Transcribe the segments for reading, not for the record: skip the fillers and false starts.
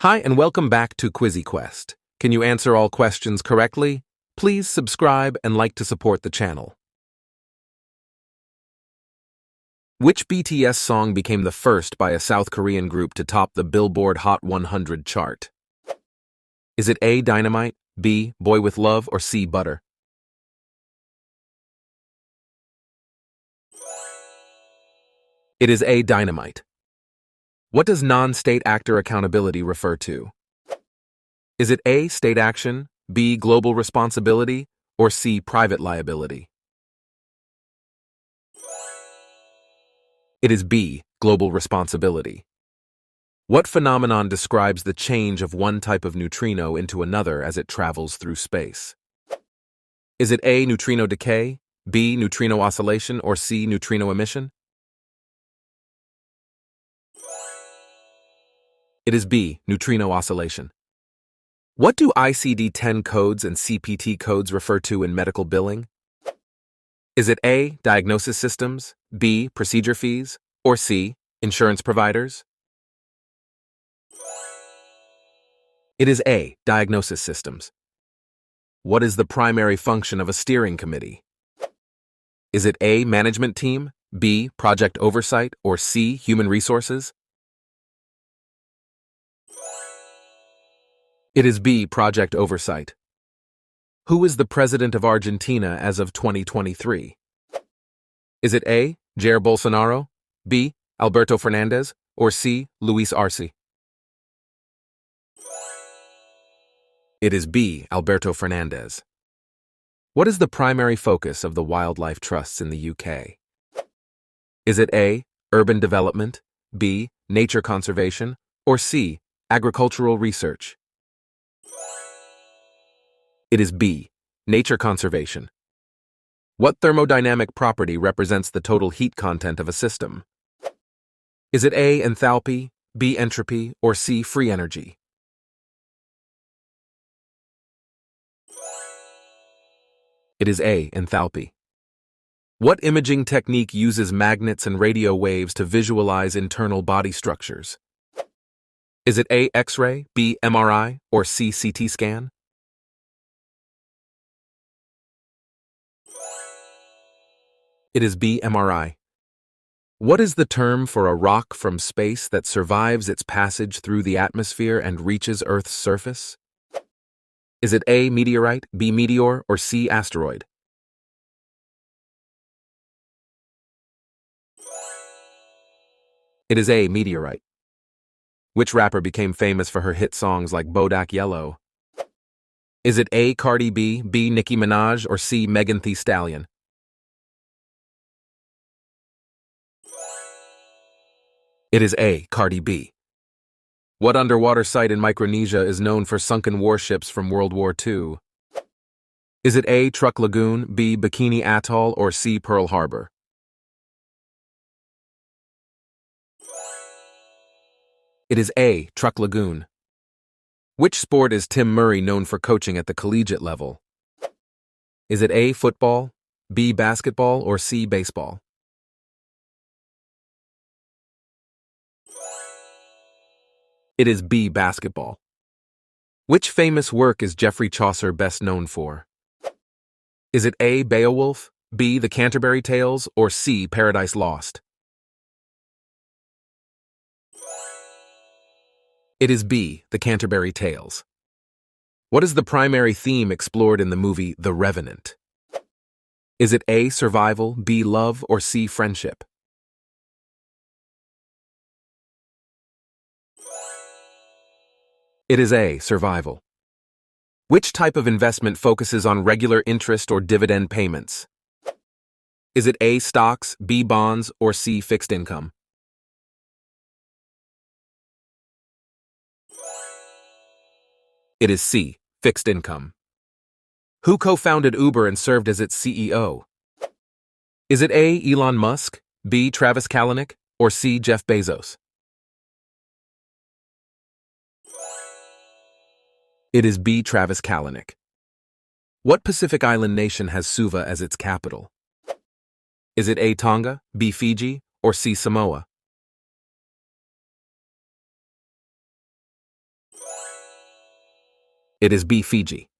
Hi and welcome back to QuizzyQuest. Can you answer all questions correctly? Please subscribe and like to support the channel. Which BTS song became the first by a South Korean group to top the Billboard Hot 100 chart? Is it A. Dynamite, B. Boy with Love, or C. Butter? It is A. Dynamite. What does non-state actor accountability refer to? Is it A. State action, B. Global responsibility, or C. Private liability? It is B. Global responsibility. What phenomenon describes the change of one type of neutrino into another as it travels through space? Is it A. Neutrino decay, B. Neutrino oscillation, or C. Neutrino emission? It is B. Neutrino oscillation. What do ICD-10 codes and CPT codes refer to in medical billing? Is it A. Diagnosis systems, B. Procedure fees, or C. Insurance providers? It is A. Diagnosis systems. What is the primary function of a steering committee? Is it A. Management team, B. Project oversight, or C. Human resources? It is B. Project oversight. Who is the president of Argentina as of 2023? Is it A. Jair Bolsonaro, B. Alberto Fernandez, or C. Luis Arce? It is B. Alberto Fernandez. What is the primary focus of the wildlife trusts in the UK? Is it A. Urban development, B. Nature conservation, or C. Agricultural research? It is B. Nature conservation. What thermodynamic property represents the total heat content of a system? Is it A. Enthalpy, B. Entropy, or C. Free energy? It is A. Enthalpy. What imaging technique uses magnets and radio waves to visualize internal body structures? Is it A. X-ray, B. MRI, or C. CT scan? It is B. MRI. What is the term for a rock from space that survives its passage through the atmosphere and reaches Earth's surface? Is it A. Meteorite, B. Meteor, or C. Asteroid? It is A. Meteorite. Which rapper became famous for her hit songs like Bodak Yellow? Is it A. Cardi B, B. Nicki Minaj, or C. Megan Thee Stallion? It is A. Cardi B. What underwater site in Micronesia is known for sunken warships from World War II? Is it A. Truk Lagoon, B. Bikini Atoll, or C. Pearl Harbor? It is A. Truk Lagoon. Which sport is Tim Murray known for coaching at the collegiate level? Is it A. Football, B. Basketball, or C. Baseball? It is B. Basketball. Which famous work is Geoffrey Chaucer best known for? Is it A. Beowulf, B. The Canterbury Tales, or C. Paradise Lost? It is B. The Canterbury Tales. What is the primary theme explored in the movie The Revenant? Is it A. Survival, B. Love, or C. Friendship? It is A. Survival. Which type of investment focuses on regular interest or dividend payments? Is it A. Stocks, B. Bonds, or C. Fixed income? It is C. Fixed income. Who co-founded Uber and served as its CEO? Is it A. Elon Musk, B. Travis Kalanick, or C. Jeff Bezos? It is B. Travis Kalanick. What Pacific Island nation has Suva as its capital? Is it A. Tonga, B. Fiji, or C. Samoa? It is B. Fiji.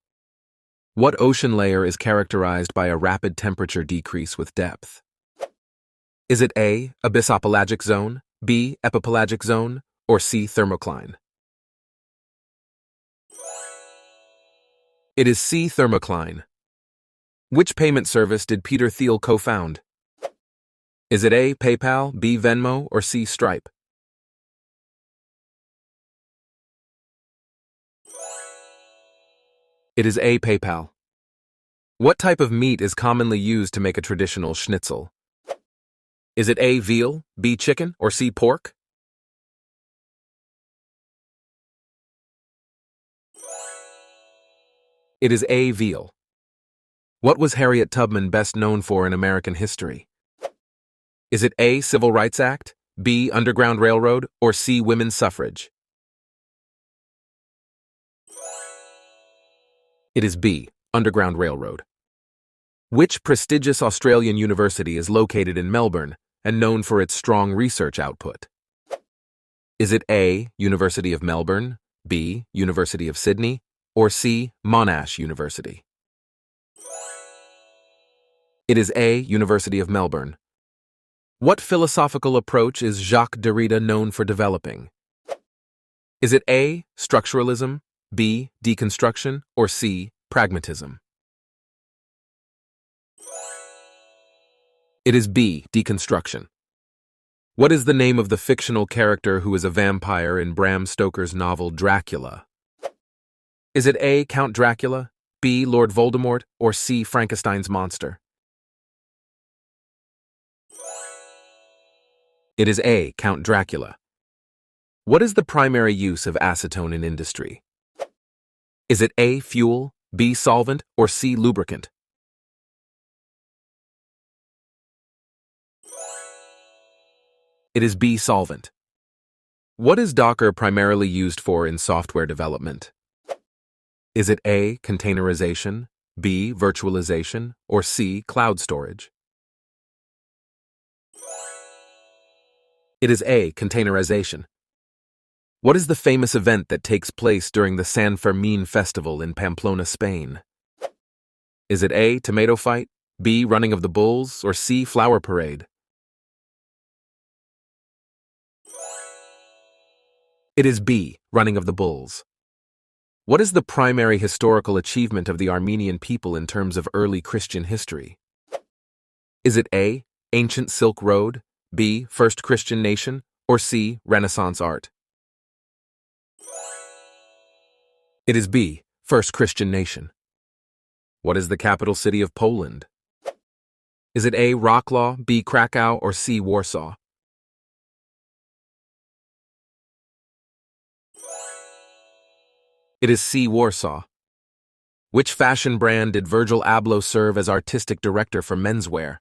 What ocean layer is characterized by a rapid temperature decrease with depth? Is it A. Abyssopelagic zone, B. Epipelagic zone, or C. Thermocline? It is C. Thermocline. Which payment service did Peter Thiel co-found? Is it A. PayPal, B. Venmo, or C. Stripe? It is A. PayPal. What type of meat is commonly used to make a traditional schnitzel? Is it A. Veal, B. Chicken, or C. Pork? It is A. Veal. What was Harriet Tubman best known for in American history? Is it A. Civil Rights Act, B. Underground Railroad, or C. Women's suffrage? It is B. Underground Railroad. Which prestigious Australian university is located in Melbourne and known for its strong research output? Is it A. University of Melbourne, B. University of Sydney, or C. Monash University? It is A. University of Melbourne. What philosophical approach is Jacques Derrida known for developing? Is it A. Structuralism, B. Deconstruction, or C. Pragmatism? It is B. Deconstruction. What is the name of the fictional character who is a vampire in Bram Stoker's novel Dracula? Is it A. Count Dracula, B. Lord Voldemort, or C. Frankenstein's monster? It is A. Count Dracula. What is the primary use of acetone in industry? Is it A. Fuel, B. Solvent, or C. Lubricant? It is B. Solvent. What is Docker primarily used for in software development? Is it A. Containerization, B. Virtualization, or C. Cloud storage? It is A. Containerization. What is the famous event that takes place during the San Fermin festival in Pamplona, Spain? Is it A. Tomato fight, B. Running of the bulls, or C. Flower parade? It is B. Running of the bulls. What is the primary historical achievement of the Armenian people in terms of early Christian history? Is it A. Ancient Silk Road, B. First Christian nation, or C. Renaissance art? It is B. First Christian nation. What is the capital city of Poland? Is it A. Wrocław, B. Krakow, or C. Warsaw? It is C. Warsaw. Which fashion brand did Virgil Abloh serve as artistic director for menswear?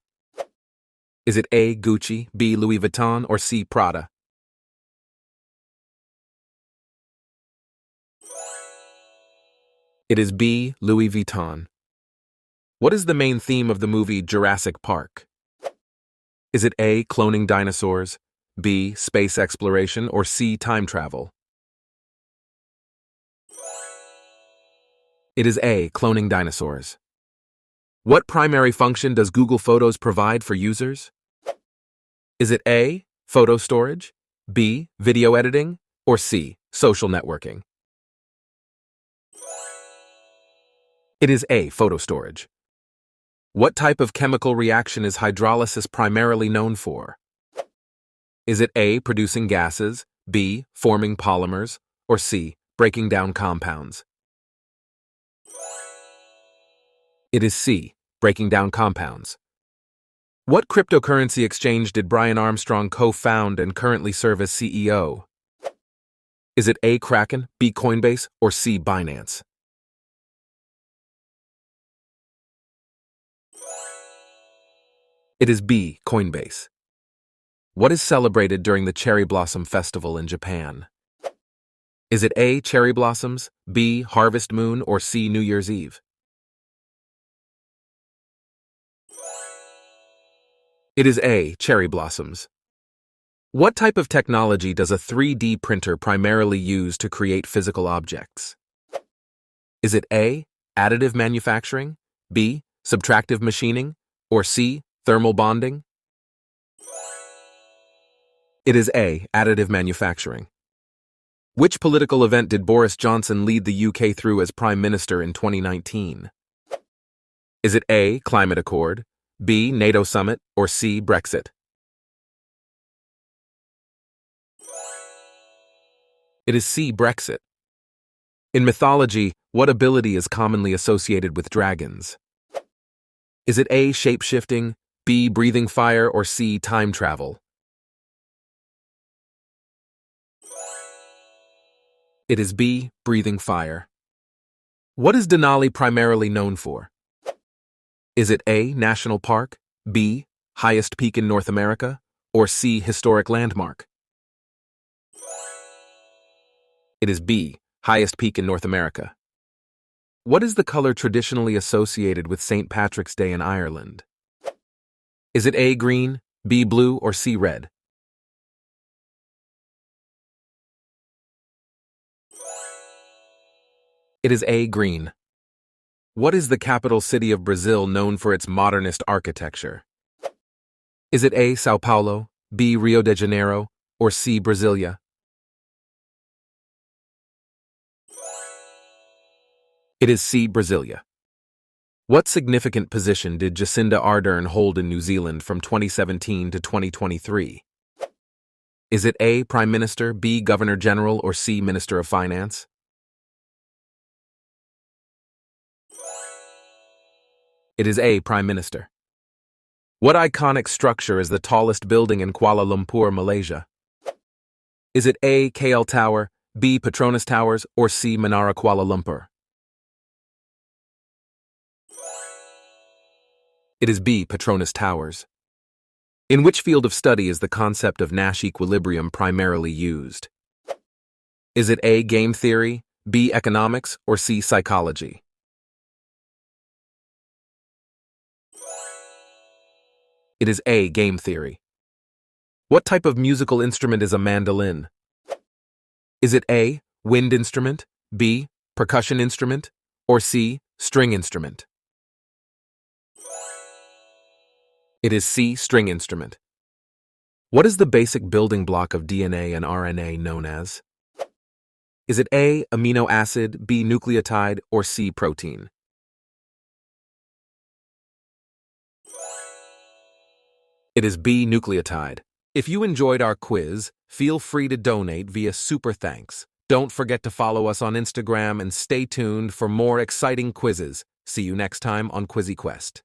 Is it A. Gucci, B. Louis Vuitton, or C. Prada? It is B. Louis Vuitton. What is the main theme of the movie Jurassic Park? Is it A. Cloning dinosaurs, B. Space exploration, or C. Time travel? It is A. Cloning dinosaurs. What primary function does Google Photos provide for users? Is it A. Photo storage, B. Video editing, or C. Social networking? It is A. Photo storage. What type of chemical reaction is hydrolysis primarily known for? Is it A. Producing gases, B. Forming polymers, or C. Breaking down compounds? It is C. Breaking down compounds. What cryptocurrency exchange did Brian Armstrong co-found and currently serve as CEO? Is it A. Kraken, B. Coinbase, or C. Binance? It is B. Coinbase. What is celebrated during the Cherry Blossom Festival in Japan? Is it A. Cherry blossoms, B. Harvest moon, or C. New Year's Eve? It is A. Cherry blossoms. What type of technology does a 3D printer primarily use to create physical objects? Is it A, additive manufacturing, B, subtractive machining, or C, thermal bonding? It is A, additive manufacturing. Which political event did Boris Johnson lead the UK through as Prime Minister in 2019? Is it A, climate accord, B, NATO summit, or C, Brexit? It is C, Brexit. In mythology, what ability is commonly associated with dragons? Is it A, shape-shifting, B, breathing fire, or C, time travel? It is B, breathing fire. What is Denali primarily known for? Is it A, national park, B, highest peak in North America, or C, historic landmark? It is B, highest peak in North America. What is the color traditionally associated with St. Patrick's Day in Ireland? Is it A, green, B, blue, or C, red? It is A, green. What is the capital city of Brazil known for its modernist architecture? Is it A, Sao Paulo, B, Rio de Janeiro, or C, Brasilia? It is C, Brasilia. What significant position did Jacinda Ardern hold in New Zealand from 2017 to 2023? Is it A, Prime Minister, B, Governor General, or C, Minister of Finance? It is A, Prime Minister. What iconic structure is the tallest building in Kuala Lumpur, Malaysia? Is it A, KL Tower, B, Petronas Towers, or C, Menara Kuala Lumpur? It is B, Petronas Towers. In which field of study is the concept of Nash equilibrium primarily used? Is it A, game theory, B, economics, or C, psychology? It is A, game theory. What type of musical instrument is a mandolin? Is it A, wind instrument, B, percussion instrument, or C, string instrument? It is C, string instrument. What is the basic building block of DNA and RNA known as? Is it A, amino acid, B, nucleotide, or C, protein? It is B, nucleotide. If you enjoyed our quiz, feel free to donate via Super Thanks. Don't forget to follow us on Instagram and stay tuned for more exciting quizzes. See you next time on QuizzyQuest.